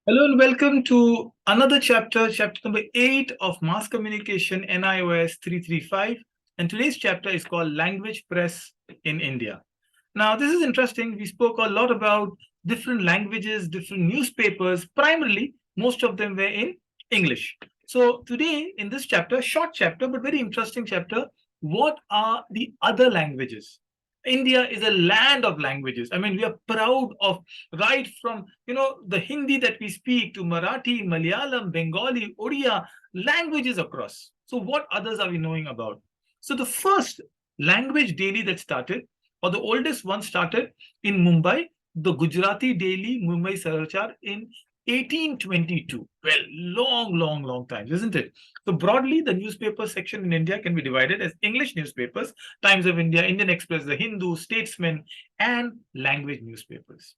Hello and welcome to another chapter, chapter number 8 of Mass Communication NIOS 335. And today's chapter is called Language Press in India. Now, this is interesting. We spoke a lot about different languages, different newspapers. Primarily, most of them were in English. So, today in this chapter, short chapter, but very interesting chapter, what are the other languages? India is a land of languages. I mean, we are proud of right from the Hindi that we speak to Marathi, Malayalam, Bengali, Odia, languages across. So, what others are we knowing about? So, the first language daily that started, or the oldest one started in Mumbai, the Gujarati daily Mumbai Sarachar in 1822. Well, long time, isn't it? So broadly, the newspaper section in India can be divided as English newspapers, Times of India, Indian Express, The Hindu, Statesman, and language newspapers.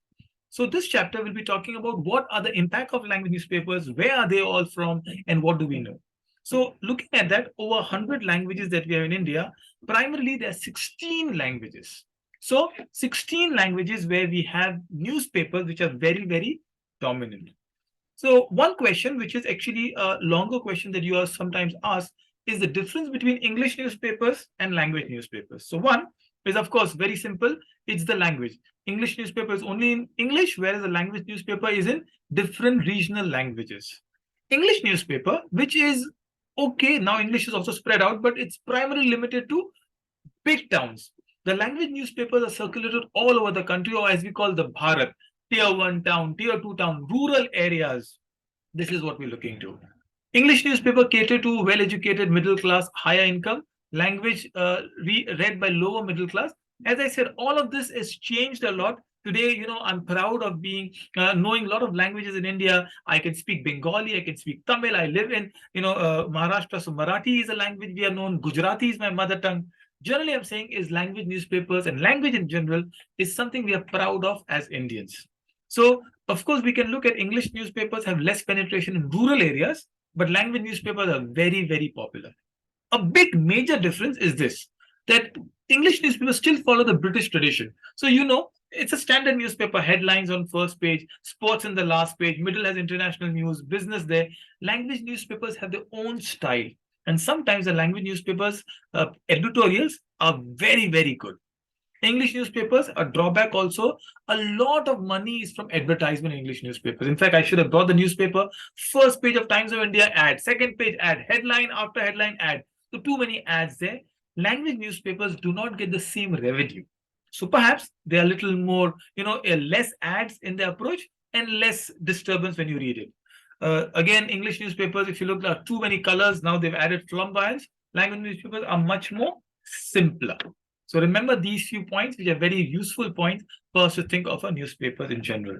So this chapter will be talking about what are the impact of language newspapers, where are they all from, and what do we know. So looking at that, over 100 languages that we have in India, primarily there are 16 languages. So 16 languages where we have newspapers which are very dominant. So one question, which is actually a longer question that you are sometimes asked, is the difference between English newspapers and language newspapers. So one is, of course, very simple. It's the language. English newspaper is only in English, whereas the language newspaper is in different regional languages. English newspaper, which is okay, now English is also spread out, but it's primarily limited to big towns. The language newspapers are circulated all over the country, or as we call the Bharat, tier 1 town, tier 2 town, rural areas. This is what we're looking to. English newspaper cater to well-educated, middle class, higher income, language read by lower middle class. As I said, all of this has changed a lot. Today, I'm proud of being knowing a lot of languages in India. I can speak Bengali, I can speak Tamil. I live in, Maharashtra, so Marathi is a language we are known. Gujarati is my mother tongue. Generally, I'm saying is language newspapers and language in general is something we are proud of as Indians. So, of course, we can look at English newspapers have less penetration in rural areas, but language newspapers are very popular. A big major difference is this, that English newspapers still follow the British tradition. So, it's a standard newspaper, headlines on first page, sports in the last page, middle has international news, business there. Language newspapers have their own style. And sometimes the language newspapers' editorials are very good. English newspapers, a drawback also, a lot of money is from advertisement in English newspapers. In fact, I should have brought the newspaper. First page of Times of India ad, second page ad, headline after headline ad. So too many ads there. Language newspapers do not get the same revenue. So perhaps they are a little more, less ads in their approach and less disturbance when you read it. Again, English newspapers, if you look at too many colors, now they've added flamboyance. Language newspapers are much more simpler. So remember these few points, which are very useful points for us to think of a newspaper in general.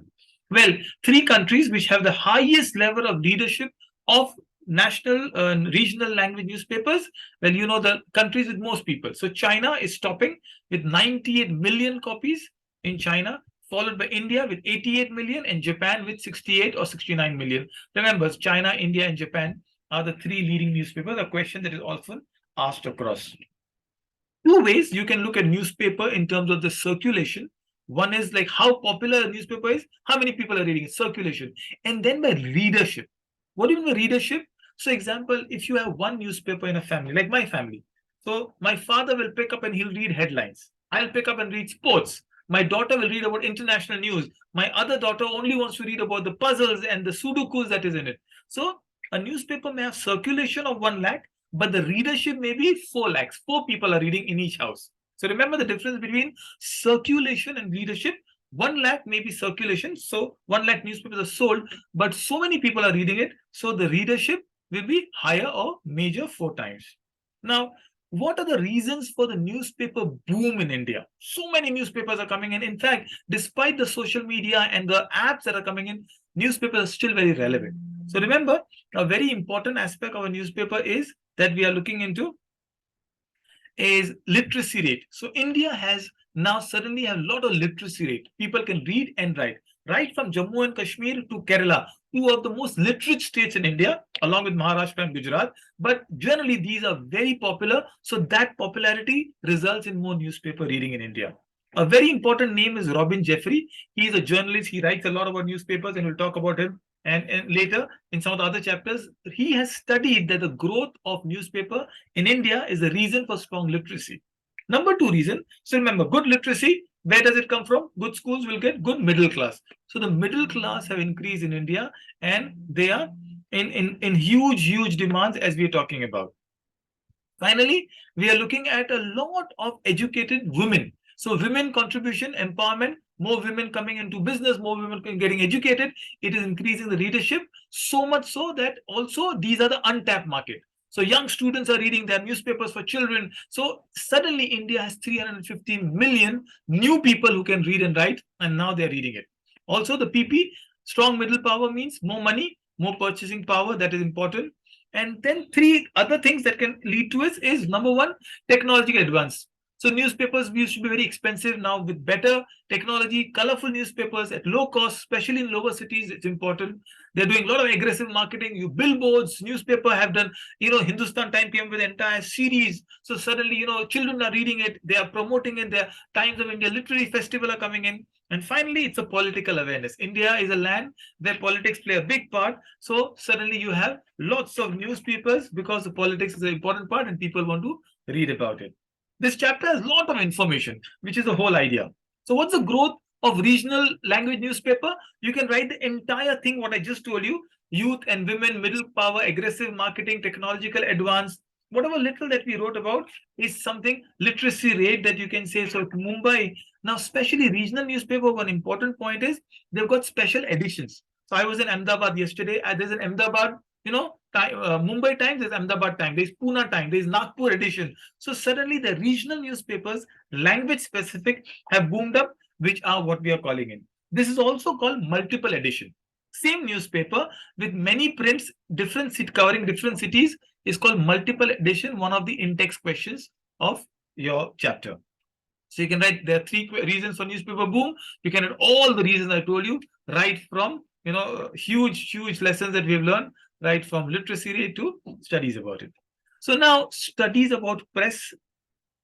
Well, three countries which have the highest level of leadership of national and regional language newspapers. Well, the countries with most people. So China is topping with 98 million copies in China, followed by India with 88 million and Japan with 68 or 69 million. Remember, China, India, and Japan are the three leading newspapers, a question that is often asked across. Two ways you can look at newspaper in terms of the circulation. One is like how popular a newspaper is, how many people are reading it, circulation, and then by readership. What do you mean by readership? So, example, if you have one newspaper in a family, like my family, so my father will pick up and he'll read headlines. I'll pick up and read sports. My daughter will read about international news. My other daughter only wants to read about the puzzles and the sudokus that is in it. So, a newspaper may have circulation of 1 lakh, but the readership may be 4 lakhs. 4 people are reading in each house. So remember the difference between circulation and readership. 1 lakh may be circulation, so 1 lakh newspapers are sold, but so many people are reading it, so the readership will be higher or major 4 times. Now, what are the reasons for the newspaper boom in India? So many newspapers are coming in. In fact, despite the social media and the apps that are coming in, newspapers are still very relevant. So remember, a very important aspect of a newspaper is that we are looking into is literacy rate. So India has now suddenly a lot of literacy rate. People can read and write. Right from Jammu and Kashmir to Kerala, two of the most literate states in India, along with Maharashtra and Gujarat. But generally, these are very popular. So that popularity results in more newspaper reading in India. A very important name is Robin Jeffrey. He is a journalist. He writes a lot about newspapers, and we'll talk about him And later in some of the other chapters, he has studied that the growth of newspaper in India is the reason for strong literacy. Number two reason, so remember, good literacy, where does it come from? Good schools will get good middle class. So the middle class have increased in India, and they are in huge demands as we are talking about. Finally, we are looking at a lot of educated women. So women contribution, empowerment, more women coming into business, more women getting educated, it is increasing the readership, so much so that also these are the untapped market. So young students are reading their newspapers for children. So suddenly India has 350 million new people who can read and write, and now they're reading it. Also the PP, strong middle power means more money, more purchasing power, that is important. And then three other things that can lead to it is number one, technological advance. So newspapers used to be very expensive. Now with better technology, colorful newspapers at low cost, especially in lower cities, it's important. They're doing a lot of aggressive marketing. You billboards, newspaper have done, Hindustan Time came with an entire series. So suddenly, children are reading it. They are promoting it. Their Times of India Literary Festival are coming in. And finally, it's a political awareness. India is a land where politics play a big part. So suddenly you have lots of newspapers because the politics is an important part and people want to read about it. This chapter has a lot of information, which is the whole idea. So what's the growth of regional language newspaper? You can write the entire thing, what I just told you, youth and women, middle power, aggressive marketing, technological advance, whatever little that we wrote about is something literacy rate that you can say. So Mumbai, now especially regional newspaper, one important point is they've got special editions. So I was in Ahmedabad yesterday, and there's an Ahmedabad, Mumbai Times, there's Ahmedabad Times, there's Pune Times, there's Nagpur edition. So suddenly the regional newspapers, language specific, have boomed up, which are what we are calling in. This is also called multiple edition. Same newspaper with many prints, covering different cities, is called multiple edition, one of the Intext questions of your chapter. So you can write, there are three reasons for newspaper boom. You can write all the reasons I told you, right from, huge lessons that we've learned, right from literacy rate to studies about it. So now studies about press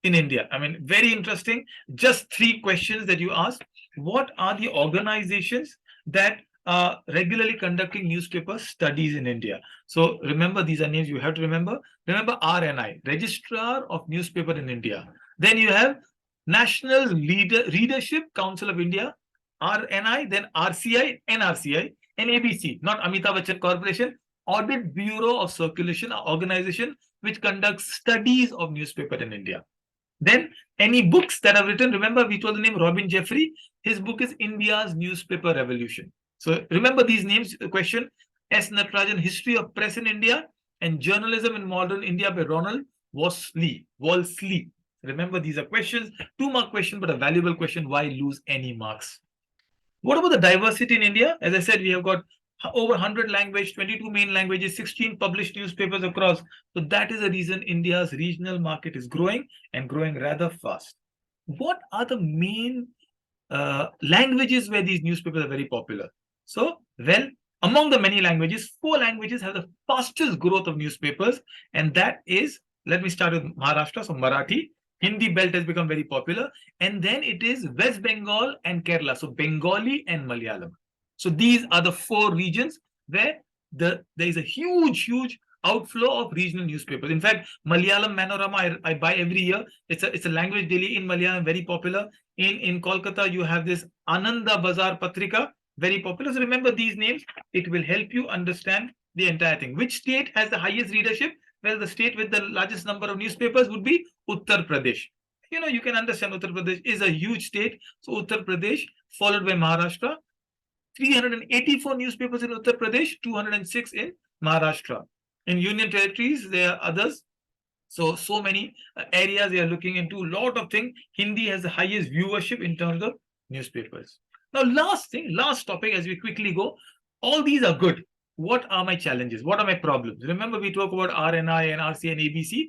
in India. I mean, very interesting. Just three questions that you ask. What are the organizations that are regularly conducting newspaper studies in India? So remember, these are names you have to remember. Remember RNI, Registrar of Newspaper in India. Then you have National Readership Council of India, RNI, then RCI, NRCI, and ABC, not Amitabh Bachchan Corporation, Audit Bureau of Circulation, an organization which conducts studies of newspaper in India. Then any books that are written, remember we told the name Robin Jeffrey, his book is India's Newspaper Revolution. So remember these names, question, S. Natarajan, History of Press in India and Journalism in Modern India by Ronald Wolseley. Remember, these are questions, 2-mark question, but a valuable question. Why lose any marks? What about the diversity in India? As I said, we have got over 100 languages, 22 main languages, 16 published newspapers across. So that is the reason India's regional market is growing and growing rather fast. What are the main languages where these newspapers are very popular? So, well, among the many languages, 4 languages have the fastest growth of newspapers, and that is, let me start with Maharashtra, so Marathi. Hindi belt has become very popular, and then it is West Bengal and Kerala, so Bengali and Malayalam. So these are the 4 regions where there is a huge outflow of regional newspapers. In fact, Malayalam Manorama I buy every year. It's a language daily in Malayalam, very popular. In Kolkata, you have this Ananda Bazar Patrika, very popular. So remember these names. It will help you understand the entire thing. Which state has the highest readership? Well, the state with the largest number of newspapers would be Uttar Pradesh. You can understand Uttar Pradesh is a huge state. So Uttar Pradesh, followed by Maharashtra. 384 newspapers in Uttar Pradesh, 206 in Maharashtra. In Union Territories, there are others. So many areas they are looking into, a lot of things. Hindi has the highest viewership in terms of newspapers. Now, last topic as we quickly go. All these are good. What are my challenges? What are my problems? Remember, we talk about RNI and RC and ABC.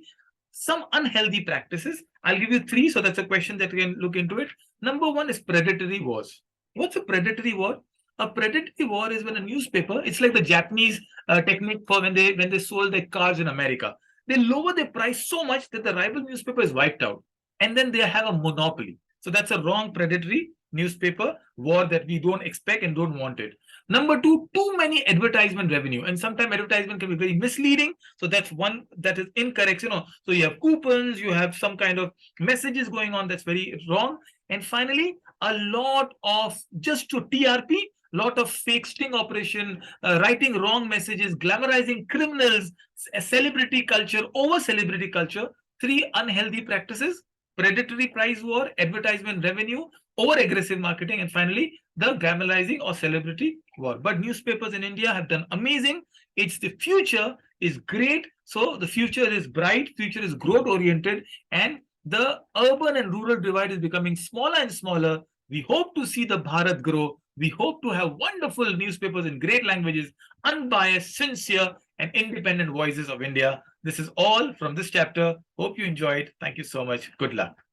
Some unhealthy practices. I'll give you 3, so that's a question that you can look into it. Number 1 is predatory wars. What's a predatory war? A predatory war is when a newspaper, it's like the Japanese technique for when they sold their cars in America. They lower their price so much that the rival newspaper is wiped out, and then they have a monopoly. So that's a wrong predatory newspaper war that we don't expect and don't want it. Number two, too many advertisement revenue. And sometimes advertisement can be very misleading. So that's one that is incorrect. So you have coupons, you have some kind of messages going on that's very wrong. And finally, a lot of just to TRP, lot of fake sting operation, writing wrong messages, glamorizing criminals, celebrity culture, over celebrity culture. Three unhealthy practices: predatory price war, advertisement revenue, over aggressive marketing, and finally the glamorizing or celebrity war. But newspapers in India have done amazing. It's the future is great. So the future is bright, future is growth oriented, and the urban and rural divide is becoming smaller and smaller. We hope to see the Bharat grow. We hope to have wonderful newspapers in great languages, unbiased, sincere, and independent voices of India. This is all from this chapter. Hope you enjoyed. Thank you so much. Good luck.